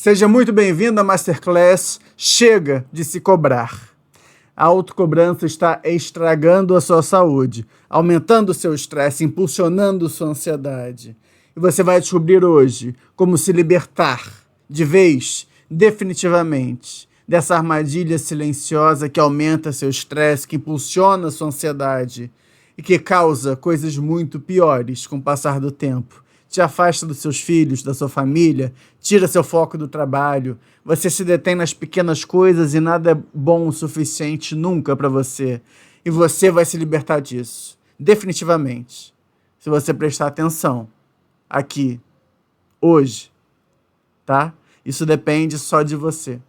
Seja muito bem-vindo à Masterclass Chega de se cobrar. A autocobrança está estragando a sua saúde, aumentando o seu estresse, impulsionando sua ansiedade. E você vai descobrir hoje como se libertar de vez, definitivamente, dessa armadilha silenciosa que aumenta seu estresse, que impulsiona sua ansiedade e que causa coisas muito piores com o passar do tempo. Te afasta dos seus filhos, da sua família, tira seu foco do trabalho, você se detém nas pequenas coisas e nada é bom o suficiente nunca para você. E você vai se libertar disso, definitivamente, se você prestar atenção aqui, hoje, tá? Isso depende só de você.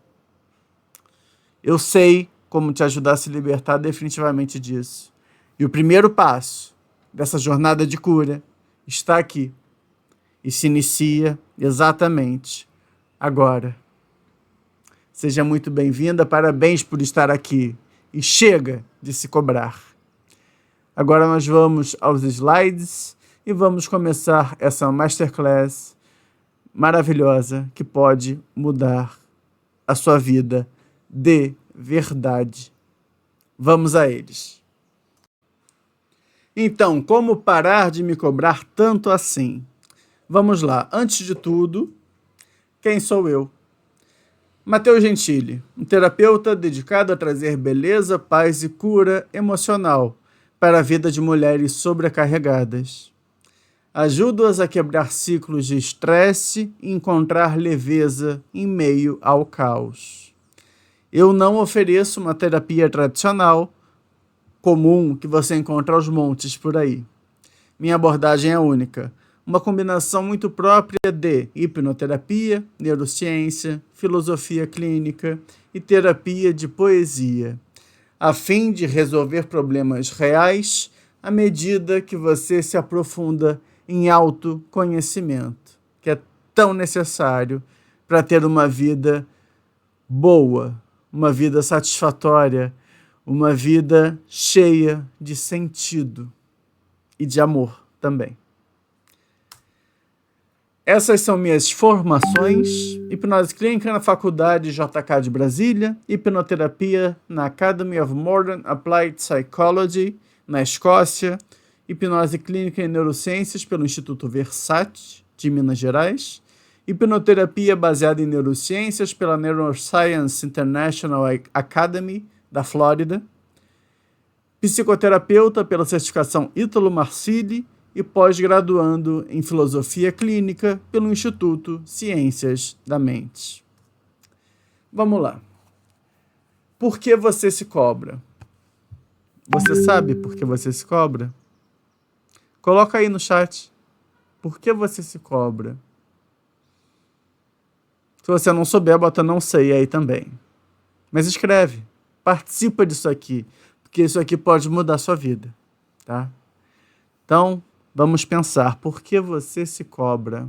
Eu sei como te ajudar a se libertar definitivamente disso. E o primeiro passo dessa jornada de cura está aqui. E se inicia exatamente agora. Seja muito bem-vinda, parabéns por estar aqui. E chega de se cobrar. Agora nós vamos aos slides e vamos começar essa masterclass maravilhosa que pode mudar a sua vida de verdade. Vamos a eles. Então, como parar de me cobrar tanto assim? Vamos lá. Antes de tudo, quem sou eu? Matheus Gentili, um terapeuta dedicado a trazer beleza, paz e cura emocional para a vida de mulheres sobrecarregadas. Ajudo-as a quebrar ciclos de estresse e encontrar leveza em meio ao caos. Eu não ofereço uma terapia tradicional, comum que você encontra aos montes por aí. Minha abordagem é única. Uma combinação muito própria de hipnoterapia, neurociência, filosofia clínica e terapia de poesia, a fim de resolver problemas reais à medida que você se aprofunda em autoconhecimento, que é tão necessário para ter uma vida boa, uma vida satisfatória, uma vida cheia de sentido e de amor também. Essas são minhas formações: hipnose clínica na Faculdade JK de Brasília, hipnoterapia na Academy of Modern Applied Psychology, na Escócia, hipnose clínica em neurociências pelo Instituto Versate, de Minas Gerais, hipnoterapia baseada em neurociências pela Neuroscience International Academy, da Flórida, psicoterapeuta pela certificação Ítalo Marcilli, e pós-graduando em Filosofia Clínica pelo Instituto Ciências da Mente. Vamos lá. Por que você se cobra? Você sabe por que você se cobra? Coloca aí no chat. Por que você se cobra? Se você não souber, bota não sei aí também. Mas escreve. Participa disso aqui, porque isso aqui pode mudar a sua vida, tá? Então, vamos pensar, por que você se cobra?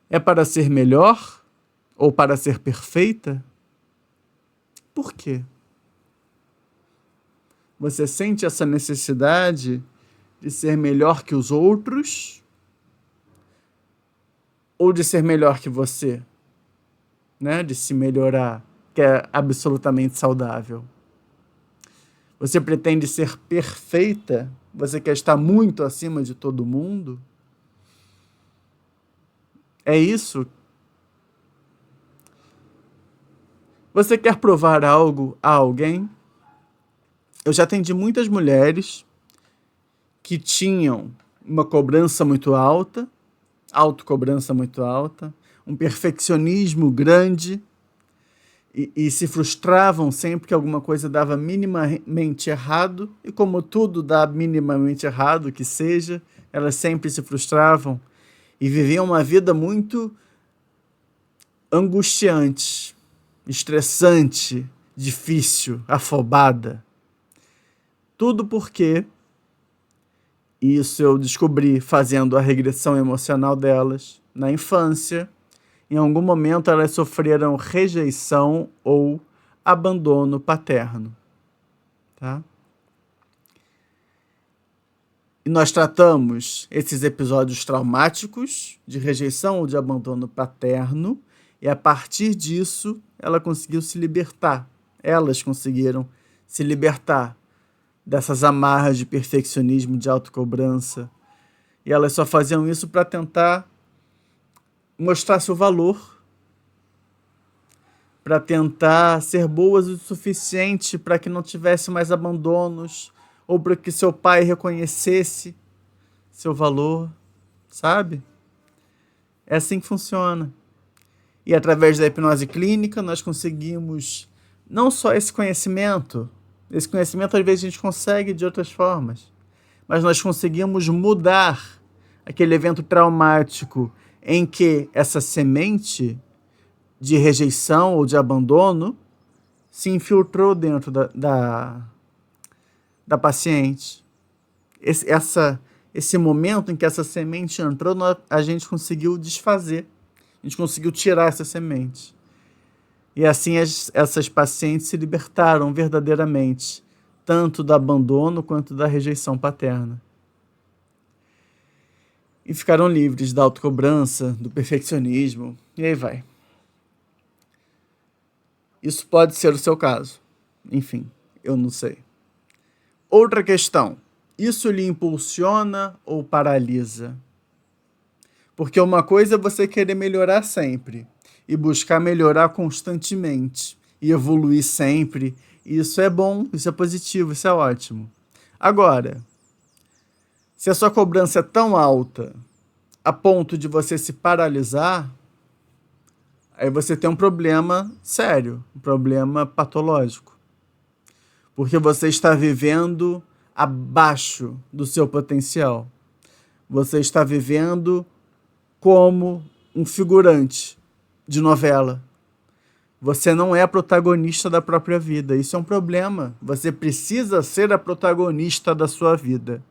É para ser melhor? Ou para ser perfeita? Por quê? Você sente essa necessidade de ser melhor que os outros? Ou de ser melhor que você? Né? De se melhorar, que é absolutamente saudável. Você pretende ser perfeita? Você quer estar muito acima de todo mundo? É isso? Você quer provar algo a alguém? Eu já atendi muitas mulheres que tinham uma cobrança muito alta, autocobrança muito alta, um perfeccionismo grande e se frustravam sempre que alguma coisa dava minimamente errado, e como tudo dá minimamente errado que seja, elas sempre se frustravam e viviam uma vida muito angustiante, estressante, difícil, afobada. Tudo porque, isso eu descobri fazendo a regressão emocional delas, na infância, em algum momento elas sofreram rejeição ou abandono paterno. Tá? E nós tratamos esses episódios traumáticos de rejeição ou de abandono paterno, e a partir disso ela conseguiu se libertar. Elas conseguiram se libertar dessas amarras de perfeccionismo, de autocobrança. E elas só faziam isso para tentar mostrar seu valor, para tentar ser boas o suficiente para que não tivesse mais abandonos, ou para que seu pai reconhecesse seu valor, sabe? É assim que funciona. E através da hipnose clínica nós conseguimos não só esse conhecimento às vezes a gente consegue de outras formas, mas nós conseguimos mudar aquele evento traumático em que essa semente de rejeição ou de abandono se infiltrou dentro da paciente. Esse momento em que essa semente entrou, a gente conseguiu desfazer. A gente conseguiu tirar essa semente. E assim essas pacientes se libertaram verdadeiramente, tanto do abandono quanto da rejeição paterna. E ficaram livres da autocobrança, do perfeccionismo, e aí vai. Isso pode ser o seu caso. Enfim, eu não sei. Outra questão. Isso lhe impulsiona ou paralisa? Porque uma coisa é você querer melhorar sempre e buscar melhorar constantemente e evoluir sempre. Isso é bom, isso é positivo, isso é ótimo. Agora, se a sua cobrança é tão alta a ponto de você se paralisar, aí você tem um problema sério, um problema patológico. Porque você está vivendo abaixo do seu potencial. Você está vivendo como um figurante de novela. Você não é a protagonista da própria vida. Isso é um problema. Você precisa ser a protagonista da sua vida.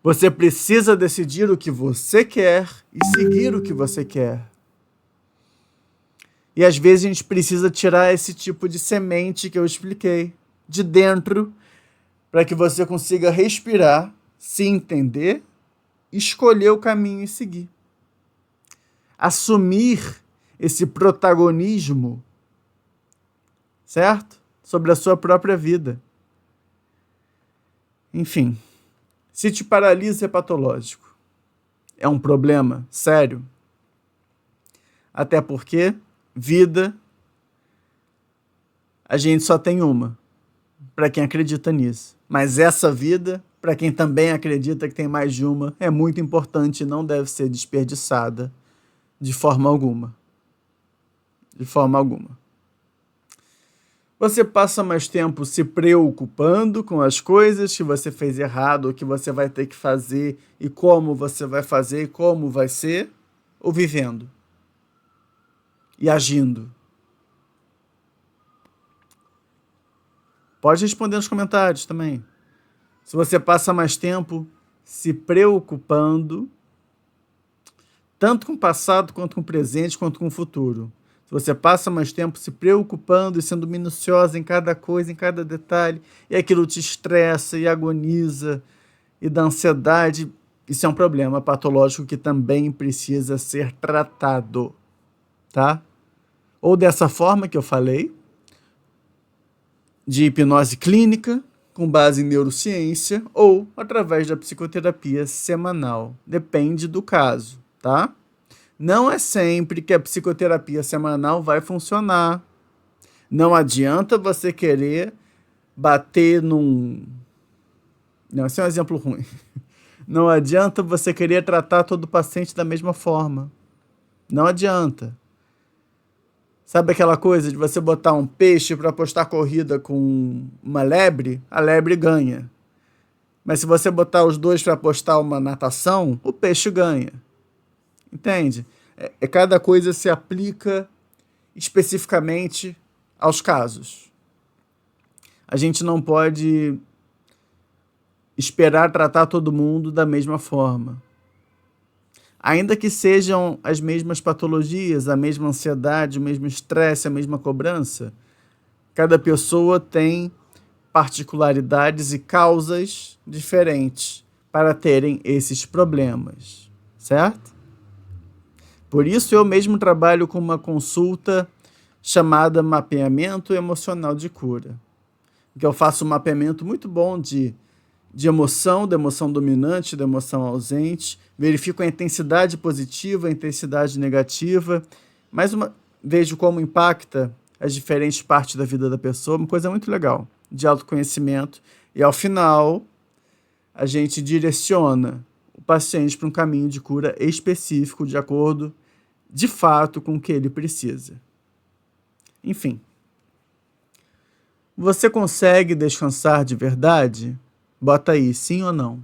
Você precisa decidir o que você quer e seguir o que você quer. E às vezes a gente precisa tirar esse tipo de semente que eu expliquei de dentro para que você consiga respirar, se entender, escolher o caminho e seguir. Assumir esse protagonismo, certo? Sobre a sua própria vida. Enfim, se te paralisa é patológico. É um problema sério. Até porque vida a gente só tem uma, para quem acredita nisso. Mas essa vida, para quem também acredita que tem mais de uma, é muito importante e não deve ser desperdiçada de forma alguma. De forma alguma. Você passa mais tempo se preocupando com as coisas que você fez errado, o que você vai ter que fazer e como você vai fazer e como vai ser, ou vivendo e agindo? Pode responder nos comentários também. Se você passa mais tempo se preocupando, tanto com o passado, quanto com o presente, quanto com o futuro. Se você passa mais tempo se preocupando e sendo minuciosa em cada coisa, em cada detalhe, e aquilo te estressa e agoniza e dá ansiedade, isso é um problema patológico que também precisa ser tratado, tá? Ou dessa forma que eu falei, de hipnose clínica, com base em neurociência, ou através da psicoterapia semanal. Depende do caso, tá? Não é sempre que a psicoterapia semanal vai funcionar. Não adianta você querer bater num... Não, esse é um exemplo ruim. Não adianta você querer tratar todo paciente da mesma forma. Não adianta. Sabe aquela coisa de você botar um peixe para apostar corrida com uma lebre? A lebre ganha. Mas se você botar os dois para apostar uma natação, o peixe ganha. Entende? Cada coisa se aplica especificamente aos casos. A gente não pode esperar tratar todo mundo da mesma forma. Ainda que sejam as mesmas patologias, a mesma ansiedade, o mesmo estresse, a mesma cobrança, cada pessoa tem particularidades e causas diferentes para terem esses problemas, certo? Por isso eu mesmo trabalho com uma consulta chamada mapeamento emocional de cura, que eu faço um mapeamento muito bom de emoção, da emoção dominante, da emoção ausente, verifico a intensidade positiva, a intensidade negativa, vejo como impacta as diferentes partes da vida da pessoa, uma coisa muito legal, de autoconhecimento, e ao final a gente direciona o paciente para um caminho de cura específico, de acordo, de fato, com o que ele precisa. Enfim. Você consegue descansar de verdade? Bota aí, sim ou não?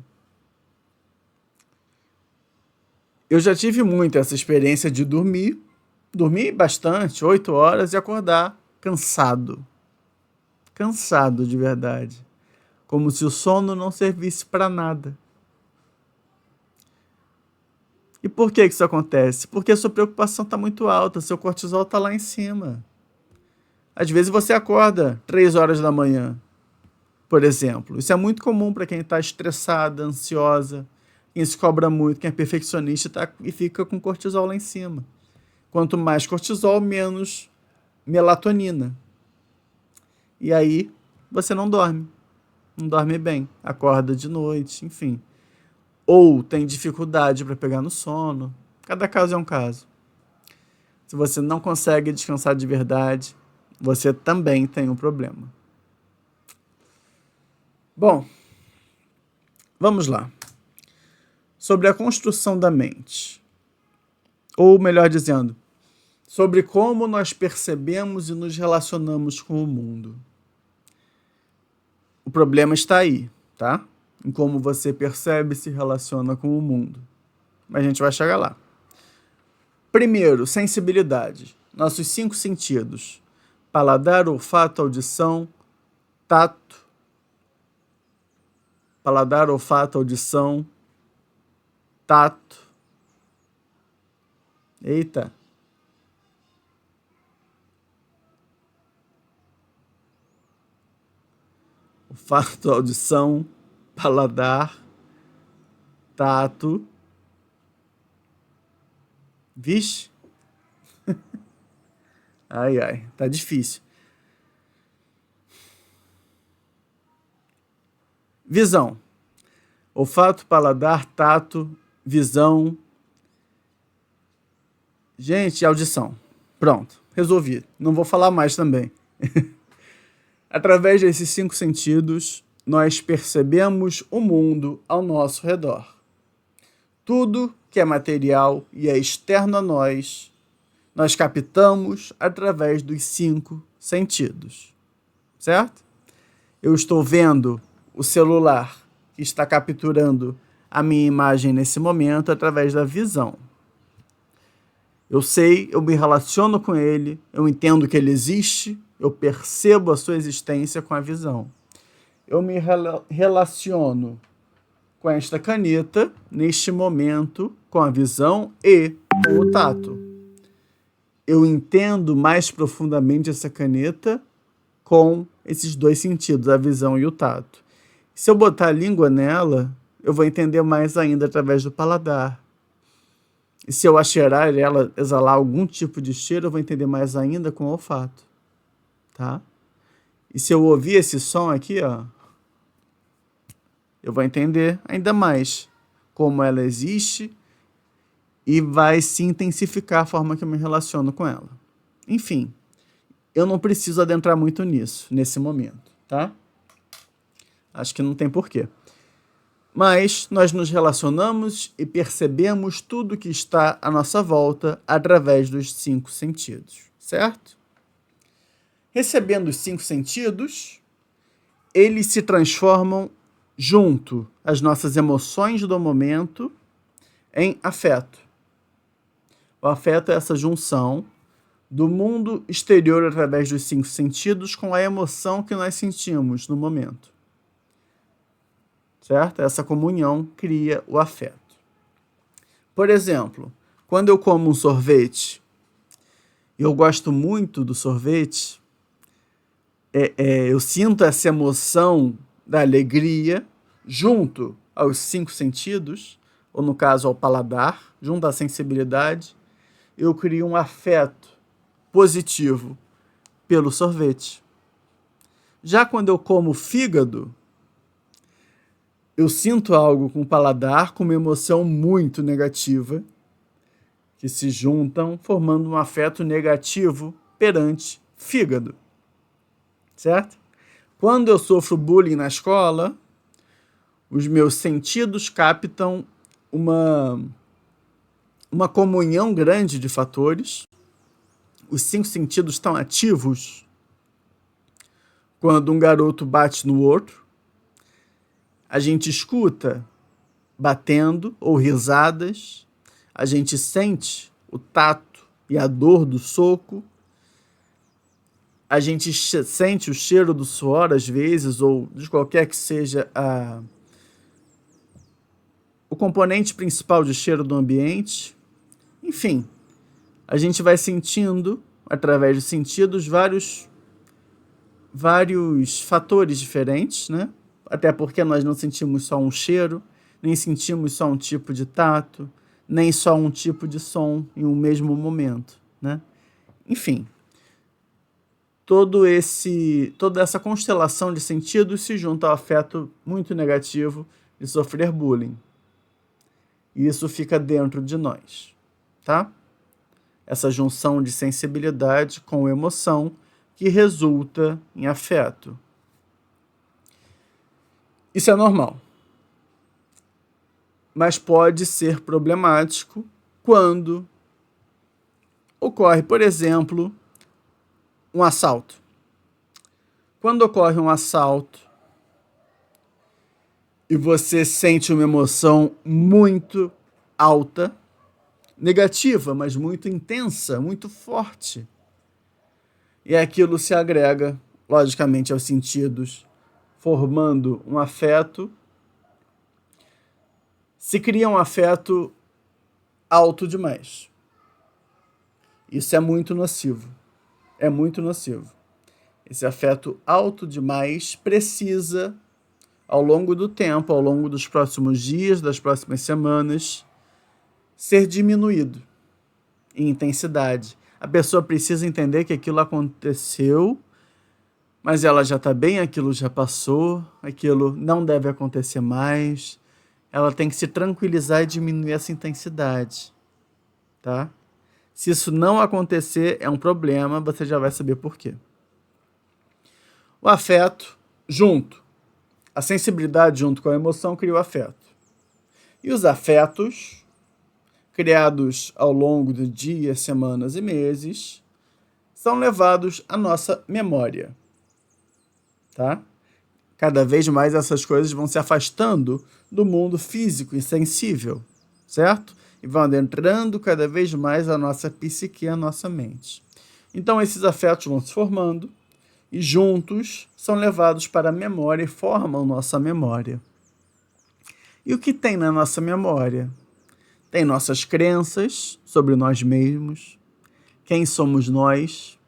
Eu já tive muito essa experiência de dormir bastante, 8 horas, e acordar cansado. Cansado de verdade. Como se o sono não servisse para nada. E por que isso acontece? Porque a sua preocupação está muito alta, seu cortisol está lá em cima. Às vezes você acorda 3 horas da manhã, por exemplo. Isso é muito comum para quem está estressada, ansiosa, quem se cobra muito, quem é perfeccionista e fica com cortisol lá em cima. Quanto mais cortisol, menos melatonina. E aí você não dorme bem, acorda de noite, enfim. Ou tem dificuldade para pegar no sono. Cada caso é um caso. Se você não consegue descansar de verdade, você também tem um problema. Bom, vamos lá. Sobre a construção da mente. Ou melhor dizendo, sobre como nós percebemos e nos relacionamos com o mundo. O problema está aí, tá? Em como você percebe e se relaciona com o mundo. Mas a gente vai chegar lá. Primeiro, sensibilidade. Nossos 5 sentidos. Paladar, olfato, audição, tato. Paladar, olfato, audição, tato. Eita. Olfato, audição, paladar, tato. Vixe. Ai, tá difícil. Visão. Olfato, paladar, tato, visão. Gente, audição. Pronto, resolvi. Não vou falar mais também. Através desses 5 sentidos, nós percebemos o mundo ao nosso redor. Tudo que é material e é externo a nós captamos através dos 5 sentidos. Certo? Eu estou vendo o celular que está capturando a minha imagem nesse momento através da visão. Eu sei, eu me relaciono com ele, eu entendo que ele existe, eu percebo a sua existência com a visão. Eu me relaciono com esta caneta, neste momento, com a visão e com o tato. Eu entendo mais profundamente essa caneta com esses 2 sentidos, a visão e o tato. Se eu botar a língua nela, eu vou entender mais ainda através do paladar. E se eu cheirar ela, exalar algum tipo de cheiro, eu vou entender mais ainda com o olfato. Tá? E se eu ouvir esse som aqui, ó, eu vou entender ainda mais como ela existe e vai se intensificar a forma que eu me relaciono com ela. Enfim, eu não preciso adentrar muito nisso, nesse momento, tá? Acho que não tem porquê. Mas nós nos relacionamos e percebemos tudo que está à nossa volta através dos 5 sentidos, certo? Recebendo os 5 sentidos, eles se transformam junto às nossas emoções do momento em afeto. O afeto é essa junção do mundo exterior através dos 5 sentidos com a emoção que nós sentimos no momento. Certo? Essa comunhão cria o afeto. Por exemplo, quando eu como um sorvete, eu gosto muito do sorvete, eu sinto essa emoção da alegria junto aos 5 sentidos, ou no caso ao paladar, junto à sensibilidade, eu crio um afeto positivo pelo sorvete. Já quando eu como fígado, eu sinto algo com o paladar, com uma emoção muito negativa, que se juntam, formando um afeto negativo perante fígado. Certo? Quando eu sofro bullying na escola, os meus sentidos captam uma comunhão grande de fatores. Os 5 sentidos estão ativos quando um garoto bate no outro. A gente escuta batendo ou risadas. A gente sente o tato e a dor do soco. A gente sente o cheiro do suor, às vezes, ou de qualquer que seja o componente principal de cheiro do ambiente. Enfim, a gente vai sentindo, através dos sentidos, vários fatores diferentes, né? Até porque nós não sentimos só um cheiro, nem sentimos só um tipo de tato, nem só um tipo de som em um mesmo momento, né? Enfim, toda essa constelação de sentidos se junta ao afeto muito negativo de sofrer bullying. E isso fica dentro de nós, tá? Essa junção de sensibilidade com emoção que resulta em afeto. Isso é normal. Mas pode ser problemático quando ocorre, por exemplo, um assalto. Quando ocorre um assalto e você sente uma emoção muito alta, negativa, mas muito intensa, muito forte, e aquilo se agrega, logicamente, aos sentidos, formando um afeto, se cria um afeto alto demais. Isso é muito nocivo. É muito nocivo. Esse afeto alto demais precisa, ao longo do tempo, ao longo dos próximos dias, das próximas semanas, ser diminuído em intensidade. A pessoa precisa entender que aquilo aconteceu, mas ela já está bem, aquilo já passou, aquilo não deve acontecer mais. Ela tem que se tranquilizar e diminuir essa intensidade, tá? Se isso não acontecer, é um problema, você já vai saber por quê. O afeto, a sensibilidade junto com a emoção cria o afeto. E os afetos, criados ao longo de dias, semanas e meses, são levados à nossa memória, tá? Cada vez mais essas coisas vão se afastando do mundo físico e sensível, certo? E vão adentrando cada vez mais a nossa psique e a nossa mente. Então esses afetos vão se formando e juntos são levados para a memória e formam nossa memória. E o que tem na nossa memória? Tem nossas crenças sobre nós mesmos, quem somos nós,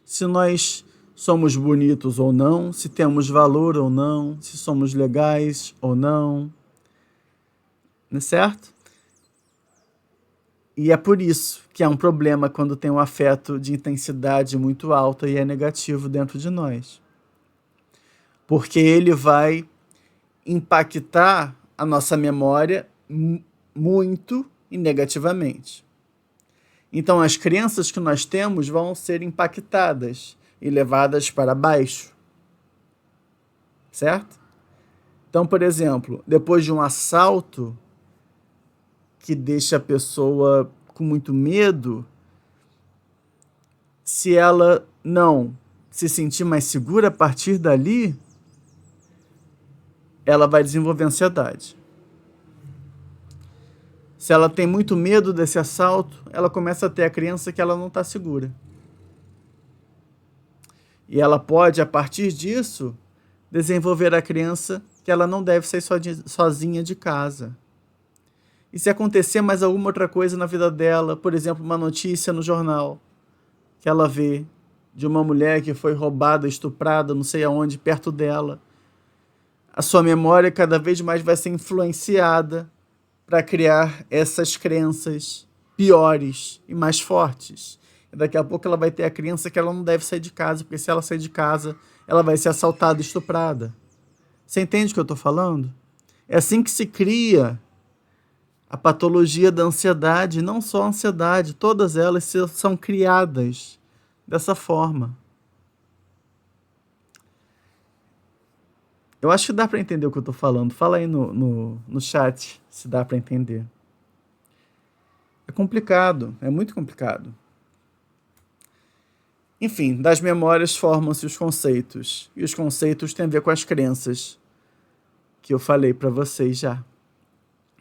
se nós somos bonitos ou não, se temos valor ou não, se somos legais ou não, não é certo? E é por isso que é um problema quando tem um afeto de intensidade muito alta e é negativo dentro de nós. Porque ele vai impactar a nossa memória muito e negativamente. Então as crenças que nós temos vão ser impactadas e levadas para baixo. Certo? Então, por exemplo, depois de um assalto que deixa a pessoa com muito medo, se ela não se sentir mais segura a partir dali, ela vai desenvolver ansiedade. Se ela tem muito medo desse assalto, ela começa a ter a crença que ela não está segura. E ela pode, a partir disso, desenvolver a crença que ela não deve sair sozinha de casa. E se acontecer mais alguma outra coisa na vida dela, por exemplo, uma notícia no jornal que ela vê de uma mulher que foi roubada, estuprada, não sei aonde, perto dela, a sua memória cada vez mais vai ser influenciada para criar essas crenças piores e mais fortes. E daqui a pouco ela vai ter a crença que ela não deve sair de casa, porque se ela sair de casa, ela vai ser assaltada, estuprada. Você entende o que eu estou falando? É assim que se cria a patologia da ansiedade, não só a ansiedade, todas elas são criadas dessa forma. Eu acho que dá para entender o que eu estou falando. Fala aí no chat se dá para entender. É complicado, é muito complicado. Enfim, das memórias formam-se os conceitos. E os conceitos têm a ver com as crenças que eu falei para vocês já.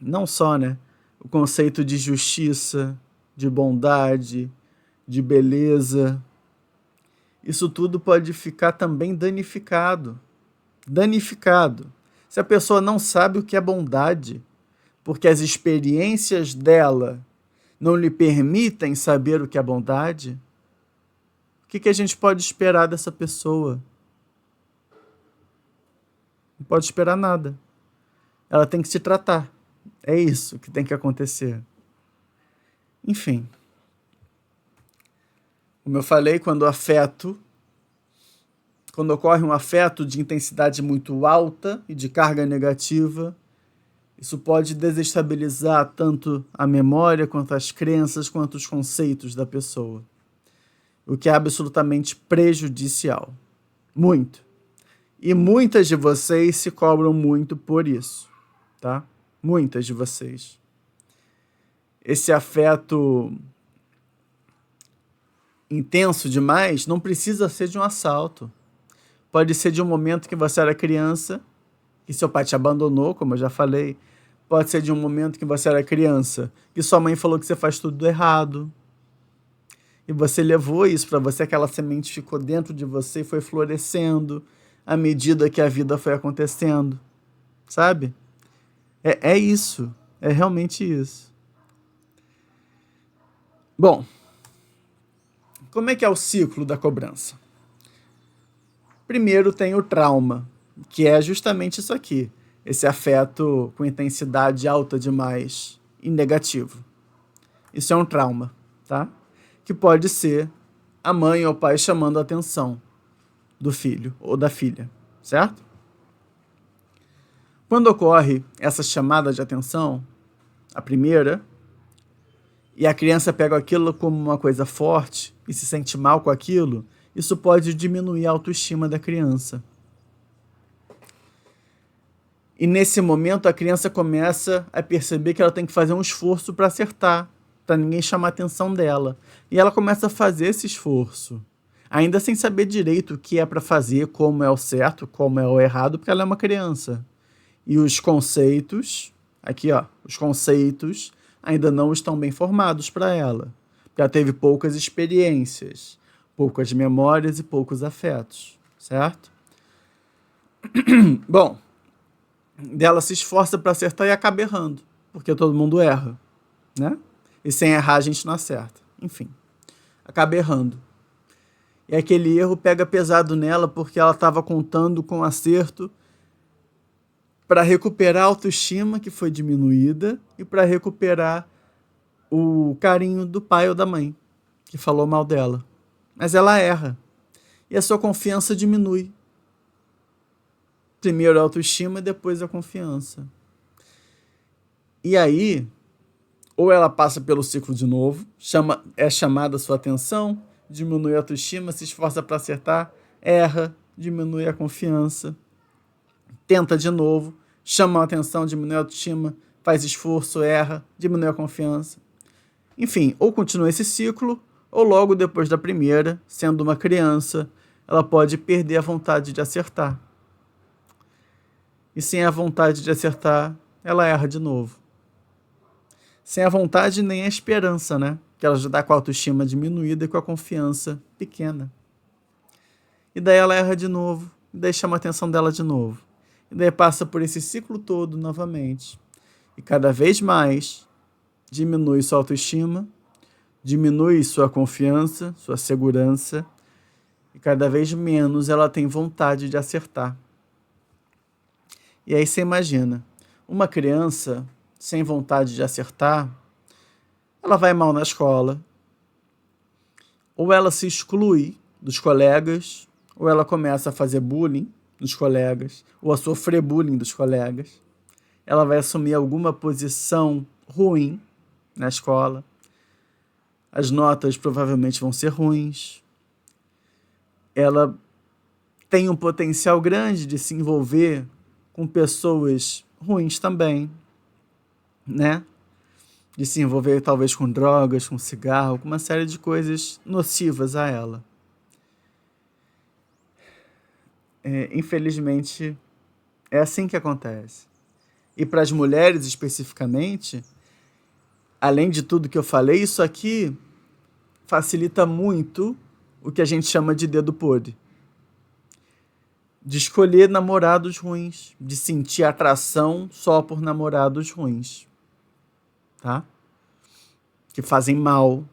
Não só, né? O conceito de justiça, de bondade, de beleza. Isso tudo pode ficar também danificado. Danificado. Se a pessoa não sabe o que é bondade, porque as experiências dela não lhe permitem saber o que é bondade, o que a gente pode esperar dessa pessoa? Não pode esperar nada. Ela tem que se tratar. É isso que tem que acontecer. Enfim. Como eu falei, quando ocorre um afeto de intensidade muito alta e de carga negativa, isso pode desestabilizar tanto a memória, quanto as crenças, quanto os conceitos da pessoa. O que é absolutamente prejudicial. Muito. E muitas de vocês se cobram muito por isso, tá? Muitas de vocês. Esse afeto intenso demais não precisa ser de um assalto. Pode ser de um momento que você era criança, que seu pai te abandonou, como eu já falei. Pode ser de um momento que você era criança, que sua mãe falou que você faz tudo errado. E você levou isso para você, aquela semente ficou dentro de você e foi florescendo à medida que a vida foi acontecendo. Sabe? É isso. É realmente isso. Bom, como é que é o ciclo da cobrança? Primeiro tem o trauma, que é justamente isso aqui. Esse afeto com intensidade alta demais e negativo. Isso é um trauma, tá? Que pode ser a mãe ou o pai chamando a atenção do filho ou da filha, certo? Quando ocorre essa chamada de atenção, a primeira, e a criança pega aquilo como uma coisa forte e se sente mal com aquilo, isso pode diminuir a autoestima da criança. E nesse momento a criança começa a perceber que ela tem que fazer um esforço para acertar, para ninguém chamar a atenção dela. E ela começa a fazer esse esforço, ainda sem saber direito o que é para fazer, como é o certo, como é o errado, porque ela é uma criança. E os conceitos, aqui ó, os conceitos ainda não estão bem formados para ela, porque ela teve poucas experiências, poucas memórias e poucos afetos, certo? Bom, dela se esforça para acertar e acaba errando, porque todo mundo erra, né? E sem errar a gente não acerta. Enfim, acaba errando. E aquele erro pega pesado nela porque ela estava contando com acerto para recuperar a autoestima que foi diminuída e para recuperar o carinho do pai ou da mãe, que falou mal dela. Mas ela erra. E a sua confiança diminui. Primeiro a autoestima e depois a confiança. E aí, ou ela passa pelo ciclo de novo, é chamada a sua atenção, diminui a autoestima, se esforça para acertar, erra, diminui a confiança, tenta de novo, chama a atenção, diminui a autoestima, faz esforço, erra, diminui a confiança. Enfim, ou continua esse ciclo, ou logo depois da primeira, sendo uma criança, ela pode perder a vontade de acertar. E sem a vontade de acertar, ela erra de novo. Sem a vontade, nem a esperança, né? Que ela já dá com a autoestima diminuída e com a confiança pequena. E daí ela erra de novo, e daí chama a atenção dela de novo. E daí passa por esse ciclo todo novamente. E cada vez mais diminui sua autoestima, diminui sua confiança, sua segurança, e cada vez menos ela tem vontade de acertar. E aí você imagina, uma criança sem vontade de acertar, ela vai mal na escola, ou ela se exclui dos colegas, ou ela começa a fazer bullying dos colegas, ou a sofrer bullying dos colegas. Ela vai assumir alguma posição ruim na escola. As notas provavelmente vão ser ruins. Ela tem um potencial grande de se envolver com pessoas ruins também, né? De se envolver talvez com drogas, com cigarro, com uma série de coisas nocivas a ela. Infelizmente, é assim que acontece. E para as mulheres especificamente, além de tudo que eu falei, isso aqui facilita muito o que a gente chama de dedo podre. De escolher namorados ruins, de sentir atração só por namorados ruins, tá? Que fazem mal,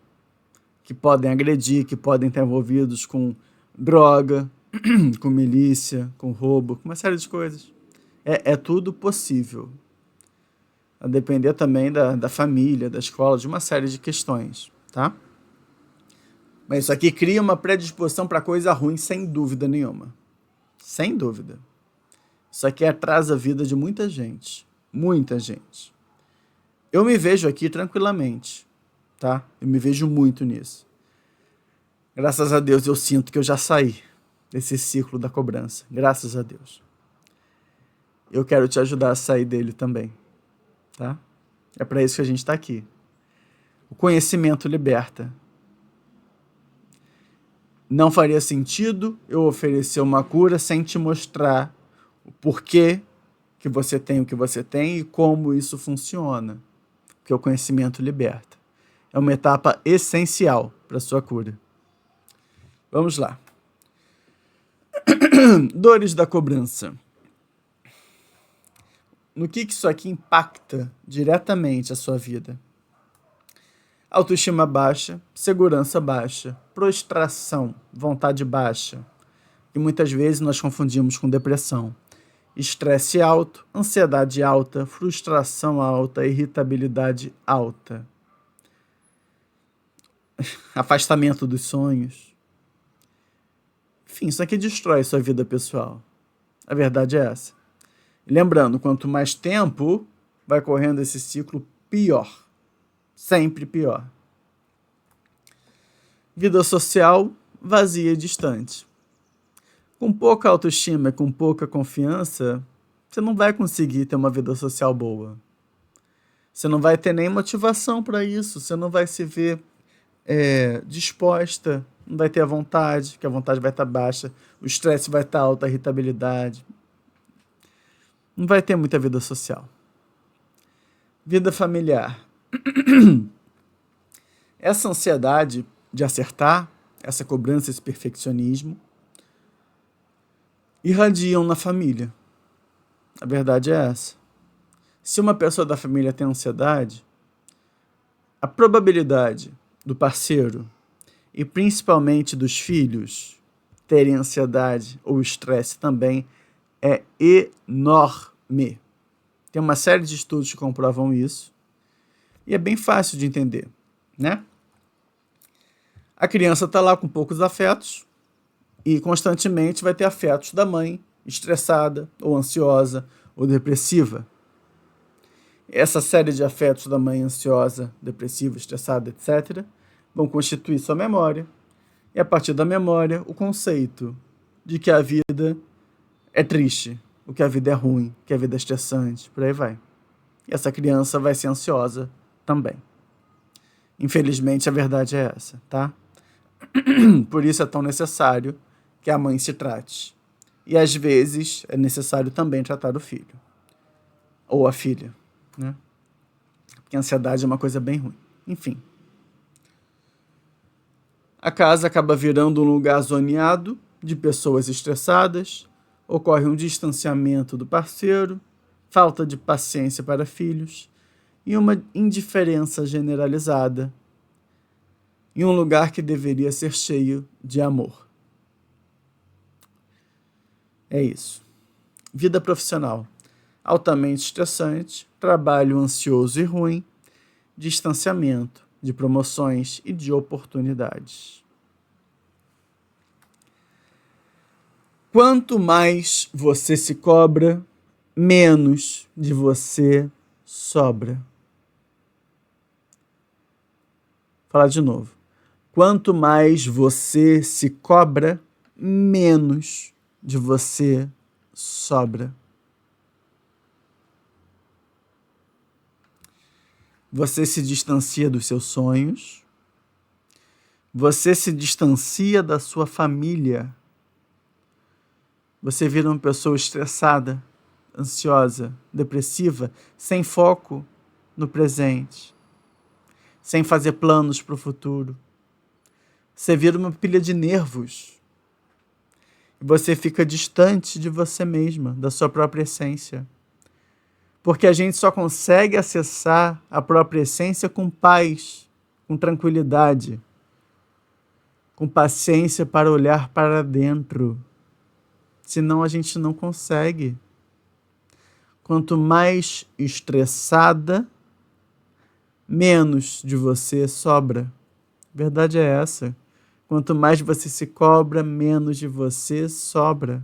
que podem agredir, que podem estar envolvidos com droga, com milícia, com roubo, com uma série de coisas. É tudo possível. A depender também da família, da escola, de uma série de questões, tá? Mas isso aqui cria uma predisposição para coisa ruim, sem dúvida nenhuma. Sem dúvida. Isso aqui atrasa a vida de muita gente. Muita gente. Eu me vejo aqui tranquilamente, tá? Eu me vejo muito nisso. Graças a Deus eu sinto que eu já saí desse ciclo da cobrança. Graças a Deus. Eu quero te ajudar a sair dele também, tá? É para isso que a gente está aqui. O conhecimento liberta. Não faria sentido eu oferecer uma cura sem te mostrar o porquê que você tem o que você tem e como isso funciona. Porque o conhecimento liberta. É uma etapa essencial para a sua cura. Vamos lá. Dores da cobrança. No que isso aqui impacta diretamente a sua vida? Autoestima baixa, segurança baixa, prostração, vontade baixa, que muitas vezes nós confundimos com depressão. Estresse alto, ansiedade alta, frustração alta, irritabilidade alta. Afastamento dos sonhos. Enfim, isso aqui destrói sua vida pessoal. A verdade é essa. E lembrando, quanto mais tempo vai correndo esse ciclo, pior. Sempre pior. Vida social vazia e distante. Com pouca autoestima, com pouca confiança, você não vai conseguir ter uma vida social boa. Você não vai ter nem motivação para isso, você não vai se ver disposta, não vai ter a vontade, que a vontade vai estar baixa, o estresse vai estar alto, a irritabilidade. Não vai ter muita vida social. Vida familiar. Essa ansiedade de acertar, essa cobrança, esse perfeccionismo, irradiam na família. A verdade é essa. Se uma pessoa da família tem ansiedade, a probabilidade do parceiro e principalmente dos filhos terem ansiedade ou estresse também é enorme. Tem uma série de estudos que comprovam isso e é bem fácil de entender, né? A criança está lá com poucos afetos e constantemente vai ter afetos da mãe estressada ou ansiosa ou depressiva. Essa série de afetos da mãe ansiosa, depressiva, estressada, etc., vão constituir sua memória. E a partir da memória, o conceito de que a vida é triste, o que a vida é ruim, que a vida é estressante, por aí vai. E essa criança vai ser ansiosa também. Infelizmente, a verdade é essa, tá? Por isso é tão necessário que a mãe se trate. E às vezes é necessário também tratar o filho. Ou a filha, né? Porque a ansiedade é uma coisa bem ruim. Enfim. A casa acaba virando um lugar zoneado de pessoas estressadas, ocorre um distanciamento do parceiro, falta de paciência para filhos e uma indiferença generalizada em um lugar que deveria ser cheio de amor. É isso. Vida profissional. altamente estressante, trabalho ansioso e ruim, distanciamento de promoções e de oportunidades. Quanto mais você se cobra, menos de você sobra. Vou falar de novo. Quanto mais você se cobra, menos de você sobra. Você se distancia dos seus sonhos. Você se distancia da sua família. Você vira uma pessoa estressada, ansiosa, depressiva, sem foco no presente, sem fazer planos para o futuro. Você vira uma pilha de nervos. E você fica distante de você mesma, da sua própria essência. Porque a gente só consegue acessar a própria essência com paz, com tranquilidade, com paciência para olhar para dentro. Senão a gente não consegue. Quanto mais estressada, menos de você sobra. A verdade é essa. Quanto mais você se cobra, menos de você sobra.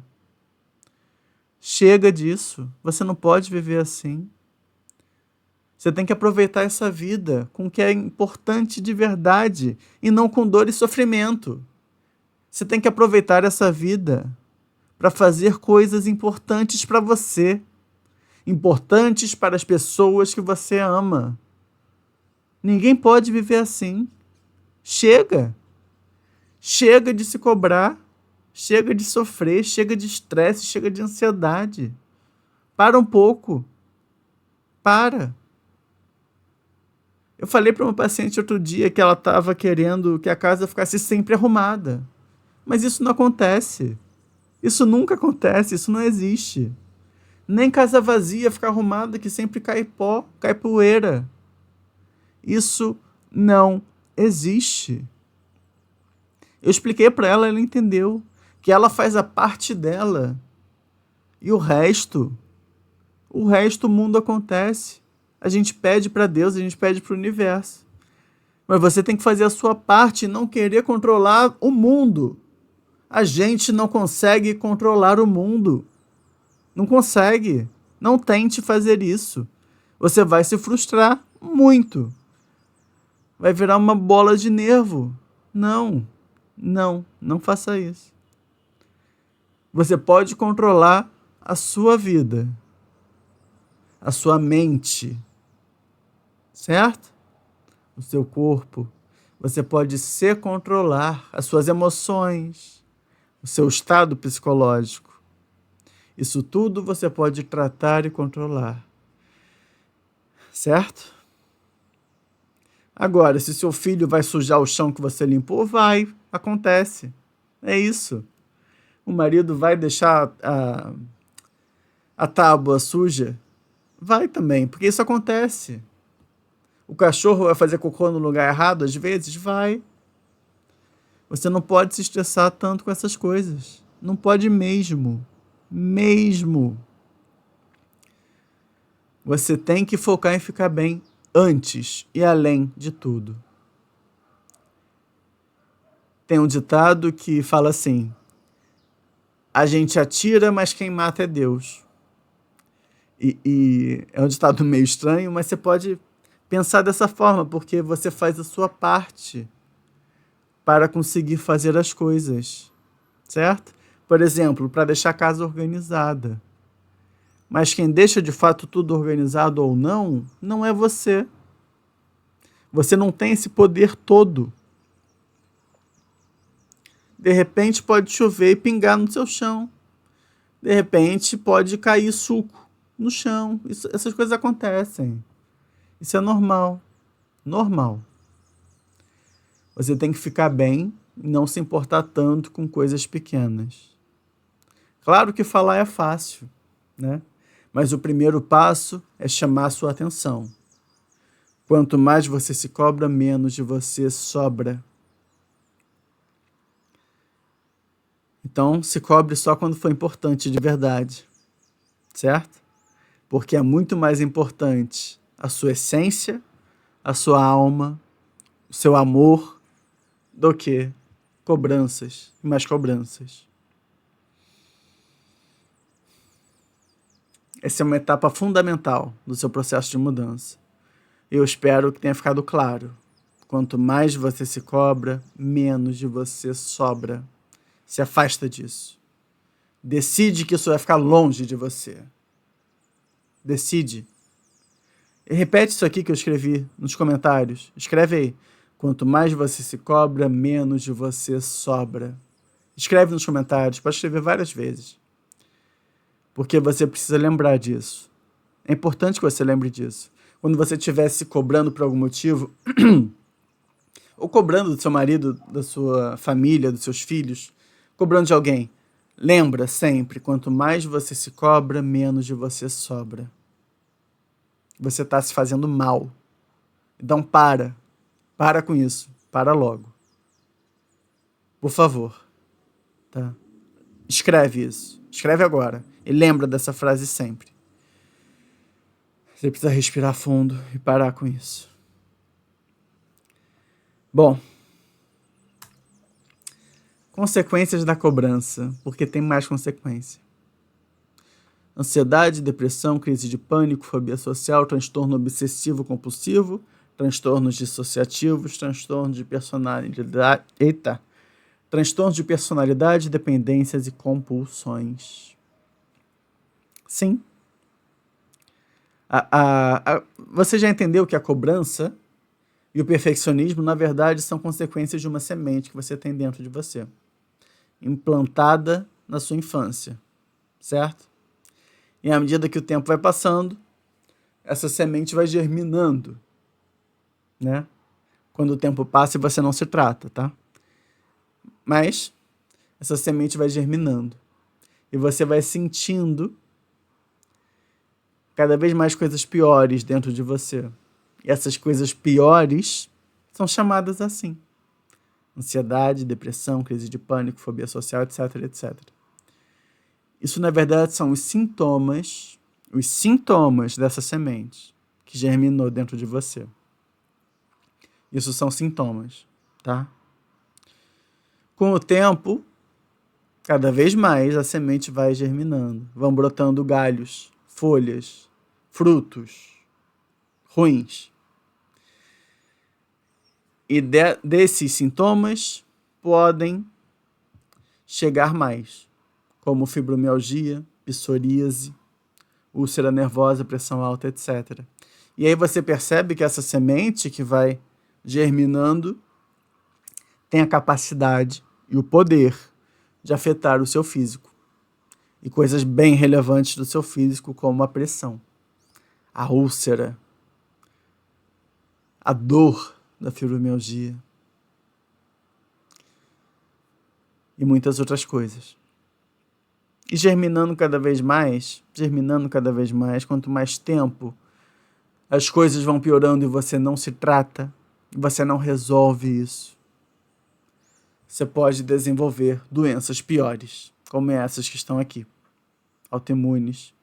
Chega disso. Você não pode viver assim. Você tem que aproveitar essa vida com o que é importante de verdade e não com dor e sofrimento. Você tem que aproveitar essa vida para fazer coisas importantes para você, importantes para as pessoas que você ama. Ninguém pode viver assim. Chega. Chega de se cobrar, chega de sofrer, chega de estresse, chega de ansiedade. Para um pouco. Para. Eu falei para uma paciente outro dia que ela estava querendo que a casa ficasse sempre arrumada. Mas isso não acontece. Isso nunca acontece, isso não existe. Nem casa vazia fica arrumada que sempre cai pó, cai poeira. Isso não existe. Eu expliquei para ela, ela entendeu que ela faz a parte dela e o resto o mundo acontece. A gente pede para Deus, a gente pede para o universo. Mas você tem que fazer a sua parte e não querer controlar o mundo. A gente não consegue controlar o mundo. Não consegue. Não tente fazer isso. Você vai se frustrar muito. Vai virar uma bola de nervo. Não faça isso. Você pode controlar a sua vida, a sua mente, certo? O seu corpo. Você pode se controlar, as suas emoções, o seu estado psicológico. Isso tudo você pode tratar e controlar, certo? Agora, se seu filho vai sujar o chão que você limpou, vai, acontece. É isso. O marido vai deixar a tábua suja? Vai também, porque isso acontece. O cachorro vai fazer cocô no lugar errado às vezes? Vai. Você não pode se estressar tanto com essas coisas. Não pode mesmo. Mesmo. Você tem que focar em ficar bem antes e além de tudo. Tem um ditado que fala assim: a gente atira, mas quem mata é Deus. E é um ditado meio estranho, mas você pode pensar dessa forma, porque você faz a sua parte para conseguir fazer as coisas, certo? Por exemplo, para deixar a casa organizada. Mas quem deixa de fato tudo organizado ou não, não é você. Você não tem esse poder todo. De repente pode chover e pingar no seu chão. De repente pode cair suco no chão. Essas coisas acontecem. Isso é normal. Normal. Você tem que ficar bem e não se importar tanto com coisas pequenas. Claro que falar é fácil, né? Mas o primeiro passo é chamar a sua atenção. Quanto mais você se cobra, menos de você sobra. Então, se cobre só quando for importante de verdade, certo? porque é muito mais importante a sua essência, a sua alma, o seu amor, do que cobranças e mais cobranças. Essa é uma etapa fundamental do seu processo de mudança. Eu espero que tenha ficado claro. Quanto mais você se cobra, menos de você sobra. Se afasta disso. Decide que isso vai ficar longe de você. Decide. E repete isso aqui que eu escrevi nos comentários. Escreve aí. Quanto mais você se cobra, menos de você sobra. Escreve nos comentários. Pode escrever várias vezes. Porque você precisa lembrar disso. É importante que você lembre disso. Quando você estiver se cobrando por algum motivo, ou cobrando do seu marido, da sua família, dos seus filhos, cobrando de alguém, lembra sempre, quanto mais você se cobra, menos de você sobra. Você está se fazendo mal. Então para com isso, para logo. Por favor, tá? Escreve isso, escreve agora e lembra dessa frase sempre. Você precisa respirar fundo e parar com isso. Bom, consequências da cobrança, porque tem mais consequência. Ansiedade, depressão, crise de pânico, fobia social, transtorno obsessivo-compulsivo, transtornos dissociativos, transtornos de personalidade... transtornos de personalidade, dependências e compulsões. Sim. Você já entendeu que a cobrança e o perfeccionismo, na verdade, são consequências de uma semente que você tem dentro de você, implantada na sua infância, certo? E à medida que o tempo vai passando, essa semente vai germinando, né? Quando o tempo passa e você não se trata, tá? Mas essa semente vai germinando e você vai sentindo cada vez mais coisas piores dentro de você. E essas coisas piores são chamadas assim: ansiedade, depressão, crise de pânico, fobia social, etc, etc. Isso, na verdade, são os sintomas dessa semente que germinou dentro de você. Isso são sintomas, tá? Com o tempo, cada vez mais a semente vai germinando. Vão brotando galhos, folhas, frutos ruins. E desses sintomas podem chegar mais, como fibromialgia, psoríase, úlcera nervosa, pressão alta, etc. E aí você percebe que essa semente que vai germinando tem a capacidade e o poder de afetar o seu físico. E coisas bem relevantes do seu físico, como a pressão, a úlcera, a dor da fibromialgia e muitas outras coisas. E germinando cada vez mais, quanto mais tempo as coisas vão piorando e você não se trata, você não resolve isso, você pode desenvolver doenças piores, como essas que estão aqui, autoimunes,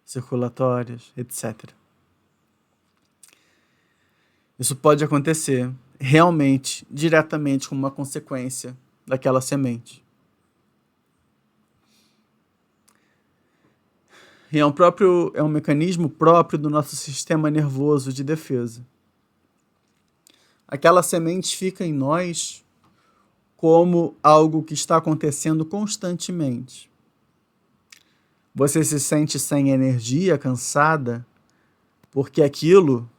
circulatórias, etc. Isso pode acontecer realmente, diretamente, como uma consequência daquela semente. E é um mecanismo próprio do nosso sistema nervoso de defesa. Aquela semente fica em nós como algo que está acontecendo constantemente. Você se sente sem energia, cansada, porque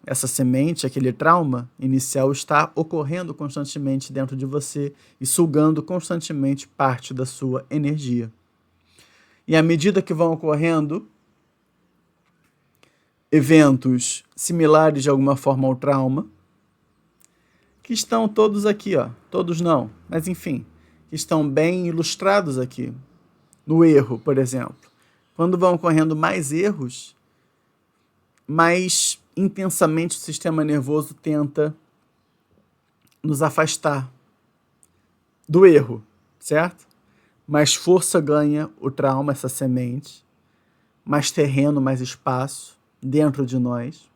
essa semente, aquele trauma inicial está ocorrendo constantemente dentro de você e sugando constantemente parte da sua energia. E à medida que vão ocorrendo eventos similares de alguma forma ao trauma, que estão todos aqui, todos não, mas enfim, que estão bem ilustrados aqui, no erro, por exemplo. Quando vão ocorrendo mais erros, mais intensamente o sistema nervoso tenta nos afastar do erro, certo? Mais força ganha o trauma, essa semente, mais terreno, mais espaço dentro de nós,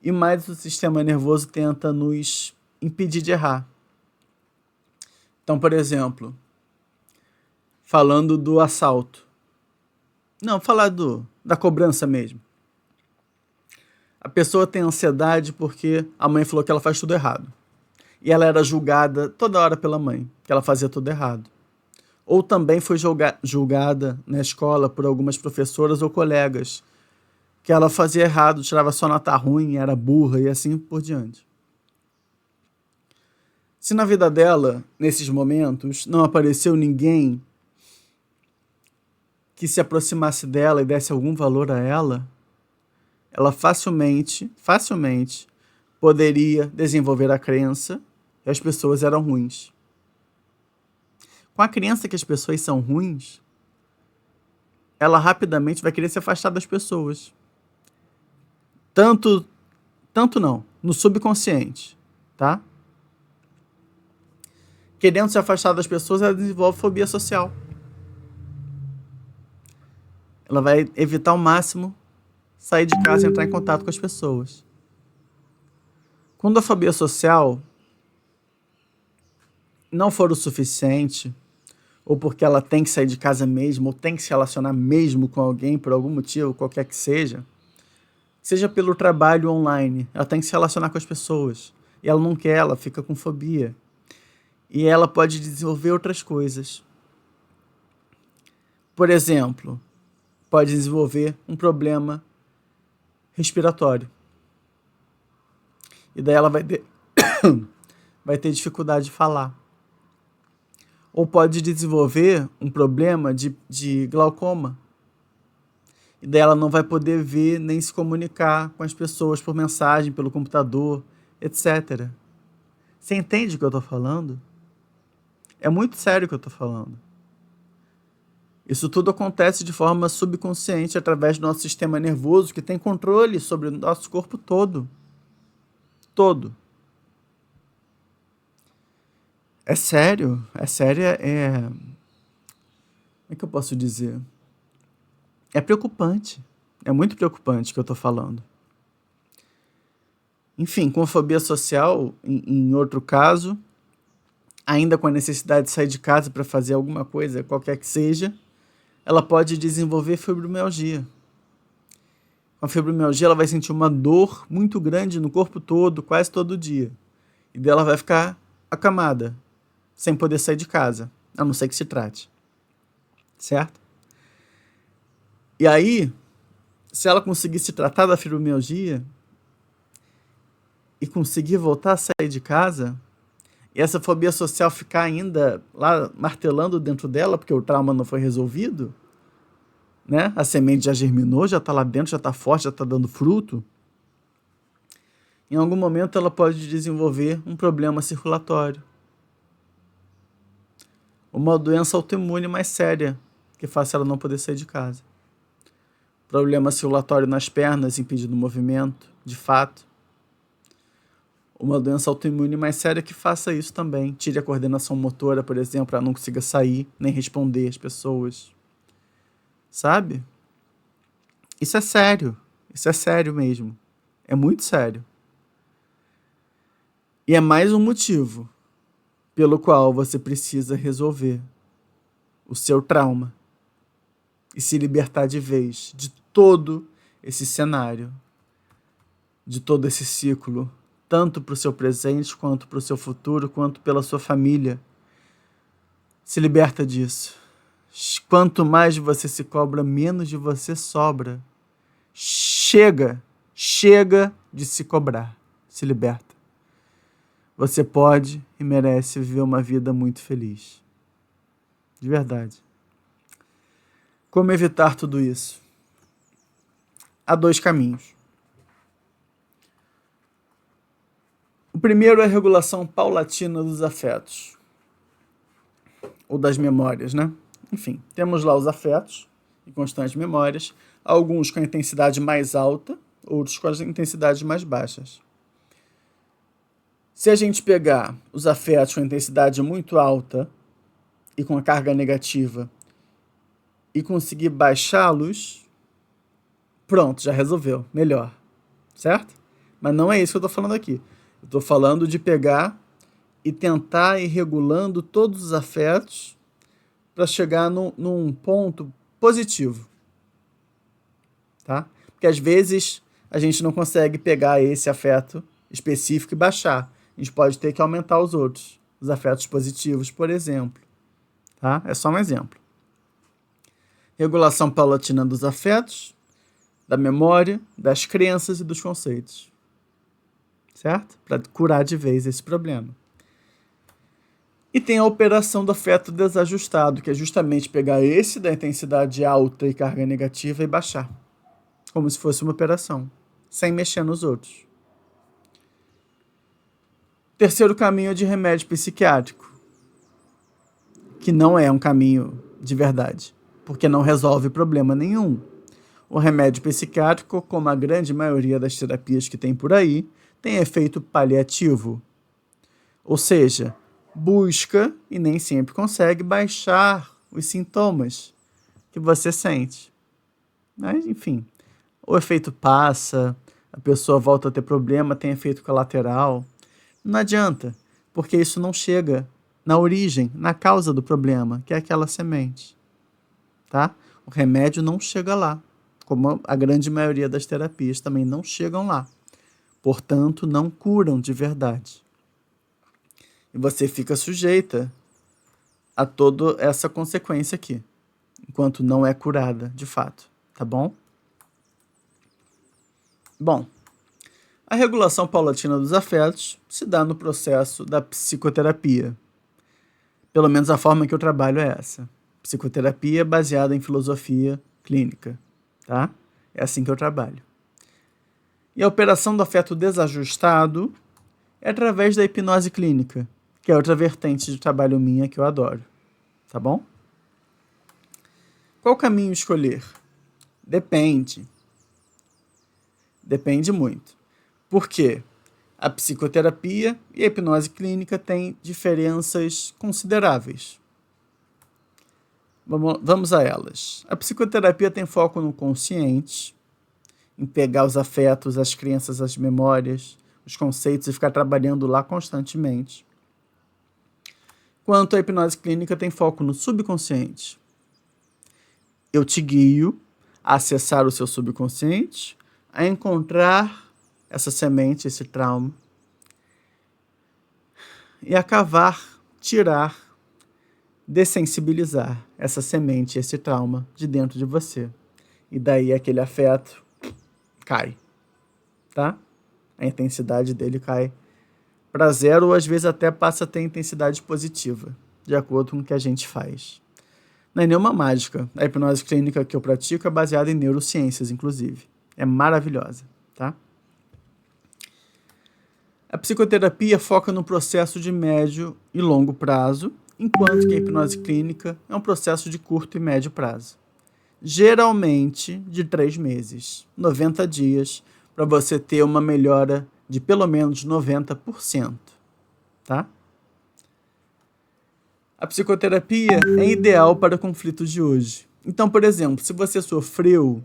e mais o sistema nervoso tenta nos impedir de errar. Então, por exemplo, falando do assalto. Não, falar da cobrança mesmo. A pessoa tem ansiedade porque a mãe falou que ela faz tudo errado. E ela era julgada toda hora pela mãe, que ela fazia tudo errado. Ou também foi julgada na escola por algumas professoras ou colegas, que ela fazia errado, tirava só nota ruim, era burra e assim por diante. Se na vida dela, nesses momentos, não apareceu ninguém que se aproximasse dela e desse algum valor a ela, ela facilmente poderia desenvolver a crença que as pessoas eram ruins. Com a crença que as pessoas são ruins, ela rapidamente vai querer se afastar das pessoas. Tanto não, no subconsciente, tá? Querendo se afastar das pessoas, ela desenvolve fobia social. Ela vai evitar ao máximo sair de casa e entrar em contato com as pessoas. Quando a fobia social não for o suficiente, ou porque ela tem que sair de casa mesmo, ou tem que se relacionar mesmo com alguém por algum motivo, qualquer que seja pelo trabalho online, ela tem que se relacionar com as pessoas, e ela não quer, ela fica com fobia. E ela pode desenvolver outras coisas. Por exemplo, pode desenvolver um problema respiratório. E daí ela vai ter dificuldade de falar. Ou pode desenvolver um problema de glaucoma. E daí ela não vai poder ver nem se comunicar com as pessoas por mensagem, pelo computador, etc. Você entende o que eu estou falando? É muito sério o que eu estou falando. Isso tudo acontece de forma subconsciente através do nosso sistema nervoso, que tem controle sobre o nosso corpo todo. Todo. É sério. Como é que eu posso dizer? É preocupante. É muito preocupante o que eu estou falando. Enfim, com a fobia social, em outro caso, ainda com a necessidade de sair de casa para fazer alguma coisa, qualquer que seja, ela pode desenvolver fibromialgia. Com a fibromialgia, ela vai sentir uma dor muito grande no corpo todo, quase todo dia. E dela vai ficar acamada, sem poder sair de casa, a não ser que se trate. Certo? E aí, se ela conseguir se tratar da fibromialgia e conseguir voltar a sair de casa, e essa fobia social ficar ainda lá martelando dentro dela, porque o trauma não foi resolvido, né? A semente já germinou, já está lá dentro, já está forte, já está dando fruto. Em algum momento ela pode desenvolver um problema circulatório. Uma doença autoimune mais séria, que faça ela não poder sair de casa. Problema circulatório nas pernas, impedindo o movimento, de fato. Uma doença autoimune mais séria que faça isso também. Tire a coordenação motora, por exemplo, ela não consiga sair, nem responder às pessoas. Sabe? Isso é sério mesmo. É muito sério. E é mais um motivo pelo qual você precisa resolver o seu trauma e se libertar de vez de todo esse cenário, de todo esse ciclo, tanto para o seu presente, quanto para o seu futuro, quanto pela sua família. Se liberta disso. Quanto mais você se cobra, menos de você sobra. Chega de se cobrar. Se liberta. Você pode e merece viver uma vida muito feliz. De verdade. Como evitar tudo isso? Há 2 caminhos. O primeiro é a regulação paulatina dos afetos. Ou das memórias, né? Enfim, temos lá os afetos e constantes memórias, alguns com a intensidade mais alta, outros com as intensidades mais baixas. Se a gente pegar os afetos com a intensidade muito alta e com a carga negativa e conseguir baixá-los, Pronto, já resolveu. Melhor. Certo? Mas não é isso que eu tô falando aqui. Eu tô falando de pegar e tentar ir regulando todos os afetos para chegar num ponto positivo. Tá? Porque às vezes a gente não consegue pegar esse afeto específico e baixar. A gente pode ter que aumentar os outros. Os afetos positivos, por exemplo. Tá? É só um exemplo. Regulação paulatina dos afetos, da memória, das crenças e dos conceitos. Certo? Para curar de vez esse problema. E tem a operação do afeto desajustado, que é justamente pegar esse da intensidade alta e carga negativa e baixar. Como se fosse uma operação, sem mexer nos outros. Terceiro caminho é de remédio psiquiátrico, que não é um caminho de verdade, porque não resolve problema nenhum. O remédio psiquiátrico, como a grande maioria das terapias que tem por aí, tem efeito paliativo. Ou seja, busca e nem sempre consegue baixar os sintomas que você sente. Mas, enfim, o efeito passa, a pessoa volta a ter problema, tem efeito colateral. Não adianta, porque isso não chega na origem, na causa do problema, que é aquela semente. Tá? O remédio não chega lá, como a grande maioria das terapias também não chegam lá. Portanto, não curam de verdade. E você fica sujeita a toda essa consequência aqui, enquanto não é curada, de fato. Tá bom? Bom, a regulação paulatina dos afetos se dá no processo da psicoterapia. Pelo menos a forma que eu trabalho é essa. Psicoterapia baseada em filosofia clínica. Tá? É assim que eu trabalho. E a operação do afeto desajustado é através da hipnose clínica, que é outra vertente de trabalho minha que eu adoro. Tá bom? Qual caminho escolher? Depende. Depende muito. Por quê? A psicoterapia e a hipnose clínica têm diferenças consideráveis. Vamos a elas. A psicoterapia tem foco no consciente, em pegar os afetos, as crenças, as memórias, os conceitos e ficar trabalhando lá constantemente. Enquanto a hipnose clínica tem foco no subconsciente. Eu te guio a acessar o seu subconsciente, a encontrar essa semente, esse trauma, e a cavar, tirar, dessensibilizar essa semente, esse trauma de dentro de você. E daí aquele afeto cai, tá? A intensidade dele cai para zero ou às vezes até passa a ter intensidade positiva, de acordo com o que a gente faz. Não é nenhuma mágica. A hipnose clínica que eu pratico é baseada em neurociências, inclusive. É maravilhosa, tá? A psicoterapia foca no processo de médio e longo prazo, enquanto que a hipnose clínica é um processo de curto e médio prazo. Geralmente de 3 meses, 90 dias, para você ter uma melhora de pelo menos 90%. Tá? A psicoterapia é ideal para conflitos de hoje. Então, por exemplo, se você sofreu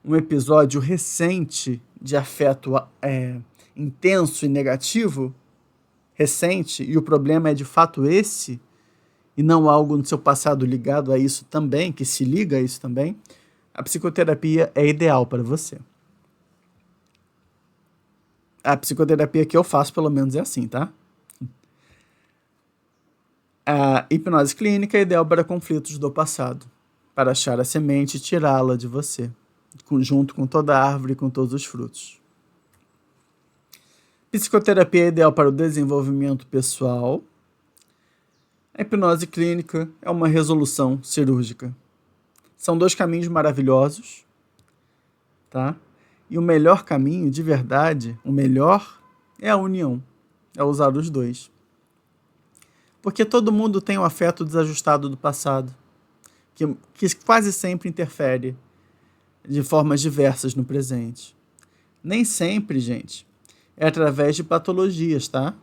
um episódio recente de afeto intenso e negativo, recente, e o problema é de fato esse, e não algo no seu passado ligado a isso também, que se liga a isso também, a psicoterapia é ideal para você. A psicoterapia que eu faço, pelo menos, é assim, tá? A hipnose clínica é ideal para conflitos do passado, para achar a semente e tirá-la de você, junto com toda a árvore e com todos os frutos. Psicoterapia é ideal para o desenvolvimento pessoal. A hipnose clínica é uma resolução cirúrgica. São 2 caminhos maravilhosos, tá? E o melhor caminho, de verdade, o melhor é a união, é usar os 2. Porque todo mundo tem um afeto desajustado do passado, que quase sempre interfere de formas diversas no presente. Nem sempre, gente, é através de patologias, tá?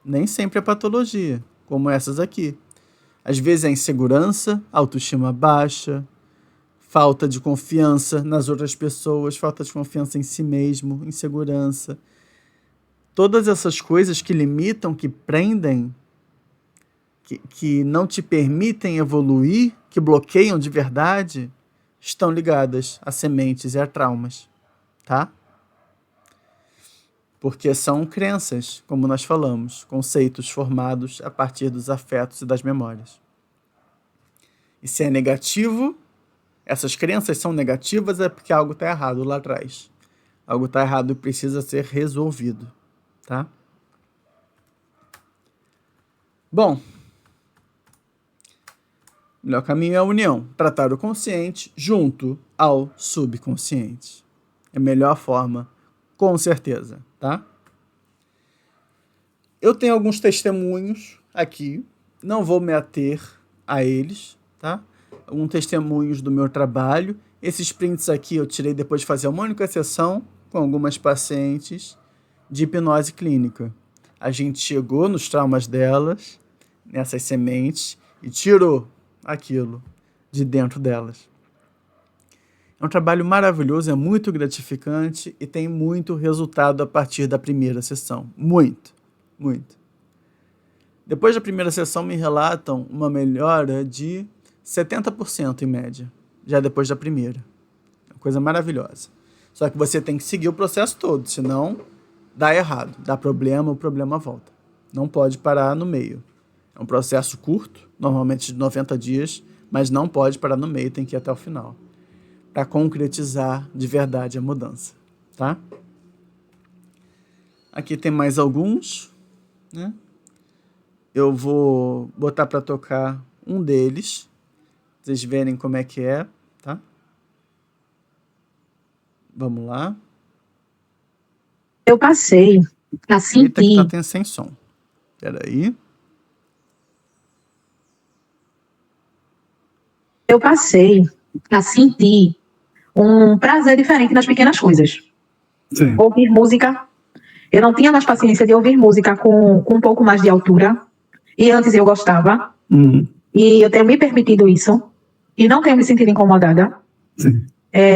Nem sempre é patologia, como essas aqui. Às vezes é insegurança, autoestima baixa, falta de confiança nas outras pessoas, falta de confiança em si mesmo, insegurança. Todas essas coisas que limitam, que prendem, que não te permitem evoluir, que bloqueiam de verdade, estão ligadas a sementes e a traumas, tá? Porque são crenças, como nós falamos, conceitos formados a partir dos afetos e das memórias. E se é negativo, essas crenças são negativas, é porque algo está errado lá atrás. Algo está errado e precisa ser resolvido, tá? Bom, o melhor caminho é a união. Tratar o consciente junto ao subconsciente. É a melhor forma, com certeza, tá? Eu tenho alguns testemunhos aqui. Não vou me ater a eles, tá? Alguns testemunhos do meu trabalho. Esses prints aqui eu tirei depois de fazer uma única sessão com algumas pacientes de hipnose clínica. A gente chegou nos traumas delas, nessas sementes, e tirou aquilo de dentro delas. É um trabalho maravilhoso, é muito gratificante e tem muito resultado a partir da primeira sessão. Muito. Depois da primeira sessão me relatam uma melhora de 70% em média, já depois da primeira. É uma coisa maravilhosa. Só que você tem que seguir o processo todo, senão dá errado, dá problema, o problema volta. Não pode parar no meio. É um processo curto, normalmente de 90 dias, mas não pode parar no meio, tem que ir até o final, para concretizar de verdade a mudança, tá? Aqui tem mais alguns, né? Eu vou botar para tocar um deles, pra vocês verem como é que é, tá? Vamos lá. Eu passei a Eita, que sentir. tá sem som. Peraí. Eu passei a sentir um prazer diferente nas pequenas coisas. Sim. Ouvir música. Eu não tinha mais paciência de ouvir música com um pouco mais de altura. E antes eu gostava. E eu tenho me permitido isso. E não tenho me sentido incomodada. Sim.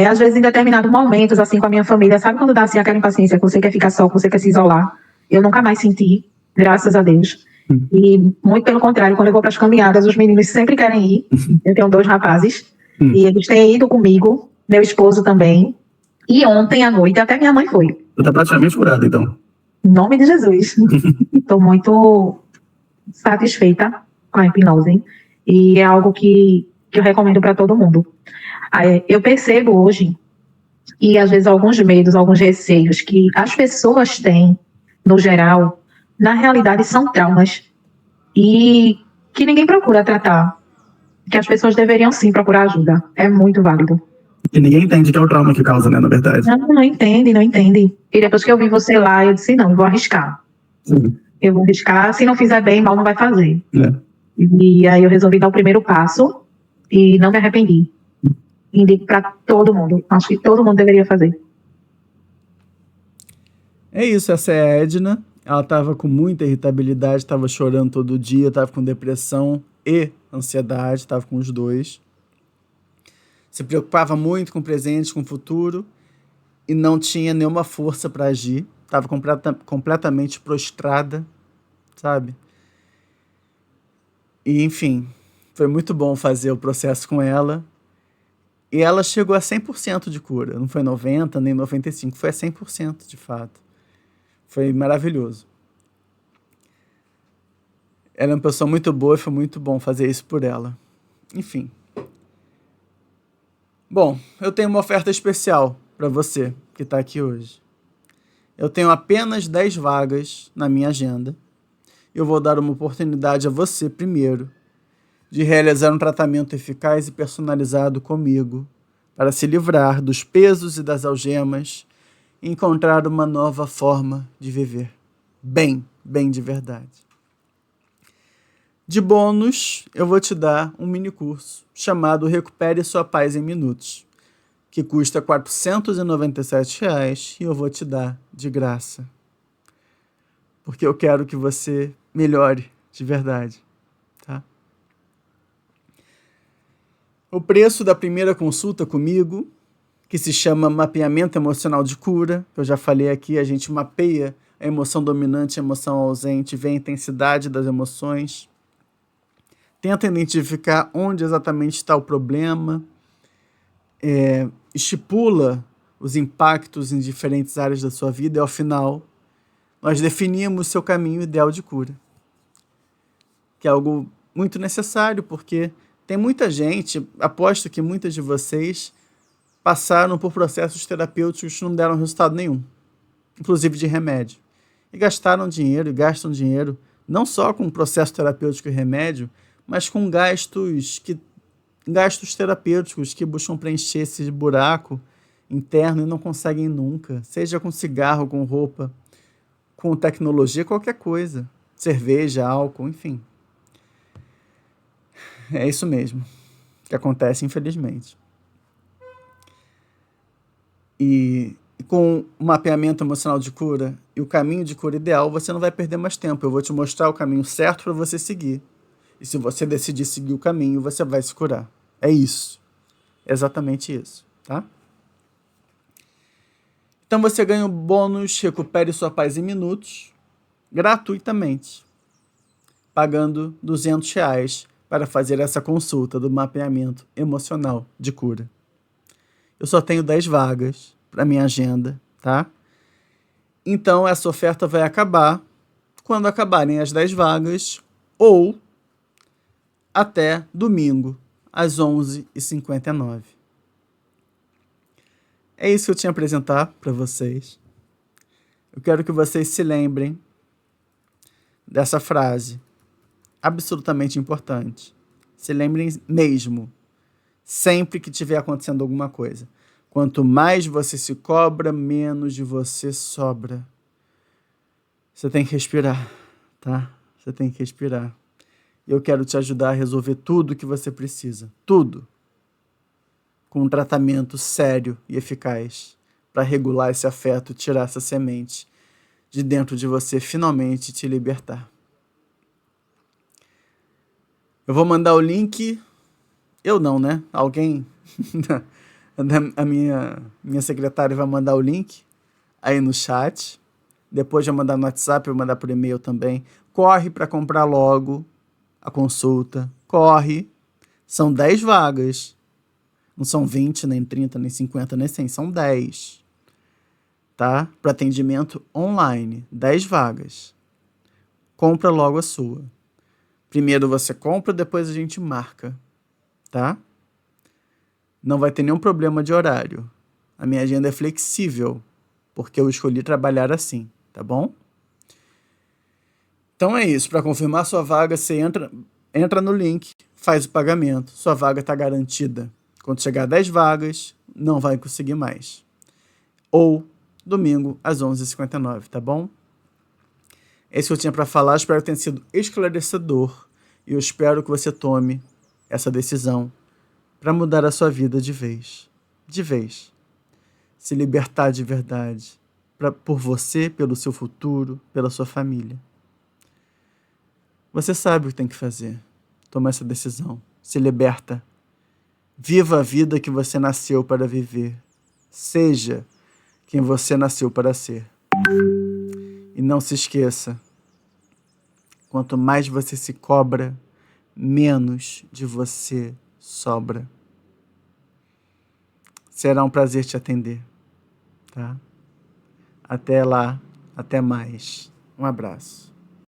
Às vezes, em determinados momentos, assim, com a minha família, sabe quando dá assim aquela impaciência, que você quer ficar só, que você quer se isolar? Eu nunca mais senti, graças a Deus. E, muito pelo contrário, quando eu vou para as caminhadas, os meninos sempre querem ir. Eu tenho 2 rapazes. E eles têm ido comigo, meu esposo também. E ontem à noite, até minha mãe foi. Você tá praticamente curado, então. Em nome de Jesus. Estou muito satisfeita com a hipnose. E é algo que eu recomendo para todo mundo. Eu percebo hoje, e às vezes alguns medos, alguns receios que as pessoas têm, no geral, na realidade são traumas. E que ninguém procura tratar. Que as pessoas deveriam sim procurar ajuda. É muito válido. E ninguém entende que é o trauma que causa, né, na verdade. Não entende, não entende. E depois que eu vi você lá, eu disse, não, eu vou arriscar. Sim. Eu vou arriscar, se não fizer bem, mal não vai fazer. É. E aí eu resolvi dar o primeiro passo e não me arrependi. Indico para todo mundo. Acho que todo mundo deveria fazer. É isso, essa é a Edna. Ela estava com muita irritabilidade, estava chorando todo dia, estava com depressão e ansiedade, estava com os dois. Se preocupava muito com o presente, com o futuro e não tinha nenhuma força para agir. Estava completamente prostrada, sabe? E, enfim, foi muito bom fazer o processo com ela. E ela chegou a 100% de cura. Não foi 90% nem 95%, foi a 100% de fato. Foi maravilhoso. Ela é uma pessoa muito boa e foi muito bom fazer isso por ela. Enfim. Bom, eu tenho uma oferta especial para você que está aqui hoje. Eu tenho apenas 10 vagas na minha agenda. Eu vou dar uma oportunidade a você primeiro de realizar um tratamento eficaz e personalizado comigo para se livrar dos pesos e das algemas e encontrar uma nova forma de viver. Bem de verdade. De bônus, eu vou te dar um mini curso chamado Recupere Sua Paz em Minutos, que custa R$ 497 e eu vou te dar de graça. Porque eu quero que você melhore de verdade, tá? O preço da primeira consulta comigo, que se chama Mapeamento Emocional de Cura, que eu já falei aqui, a gente mapeia a emoção dominante, a emoção ausente, vê a intensidade das emoções, tenta identificar onde exatamente está o problema, estipula os impactos em diferentes áreas da sua vida e, ao final, nós definimos seu caminho ideal de cura, que é algo muito necessário, porque tem muita gente, aposto que muitas de vocês passaram por processos terapêuticos que não deram resultado nenhum, inclusive de remédio, e gastaram dinheiro e gastam dinheiro não só com processo terapêutico e remédio, mas com gastos terapêuticos que buscam preencher esse buraco interno e não conseguem nunca, seja com cigarro, com roupa, com tecnologia, qualquer coisa, cerveja, álcool, enfim. É isso mesmo que acontece, infelizmente. E com o mapeamento emocional de cura e o caminho de cura ideal, você não vai perder mais tempo. Eu vou te mostrar o caminho certo para você seguir. E se você decidir seguir o caminho, você vai se curar. É isso. É exatamente isso, tá? Então você ganha o bônus Recupere Sua Paz em Minutos, gratuitamente, pagando R$200 para fazer essa consulta do mapeamento emocional de cura. Eu só tenho 10 vagas para minha agenda, tá? Então essa oferta vai acabar quando acabarem as 10 vagas ou até domingo, às 11h59. É isso que eu tinha a apresentar para vocês. Eu quero que vocês se lembrem dessa frase absolutamente importante. Se lembrem mesmo, sempre que estiver acontecendo alguma coisa. Quanto mais você se cobra, menos de você sobra. Você tem que respirar, tá? Você tem que respirar. Eu quero te ajudar a resolver tudo o que você precisa. Tudo. Com um tratamento sério e eficaz para regular esse afeto, tirar essa semente de dentro de você, finalmente te libertar. Eu vou mandar o link. Eu não, né? Alguém, a minha secretária vai mandar o link aí no chat. Depois de eu mandar no WhatsApp, eu vou mandar por e-mail também. Corre para comprar logo a consulta. Corre. São 10 vagas. Não são 20, nem 30, nem 50, nem 100. São 10. Tá? Para atendimento online. 10 vagas. Compra logo a sua. Primeiro você compra, depois a gente marca. Tá? Não vai ter nenhum problema de horário. A minha agenda é flexível, porque eu escolhi trabalhar assim. Tá bom? Então é isso. Para confirmar sua vaga, você entra no link, faz o pagamento. Sua vaga está garantida. Quando chegar a 10 vagas, não vai conseguir mais. Ou domingo, às 11h59, tá bom? É isso que eu tinha para falar. Espero que tenha sido esclarecedor. E eu espero que você tome essa decisão para mudar a sua vida de vez. De vez. Se libertar de verdade. Por você, pelo seu futuro, pela sua família. Você sabe o que tem que fazer. Toma essa decisão. Se liberta. Viva a vida que você nasceu para viver. Seja quem você nasceu para ser. E não se esqueça, quanto mais você se cobra, menos de você sobra. Será um prazer te atender, tá? Até lá, até mais. Um abraço.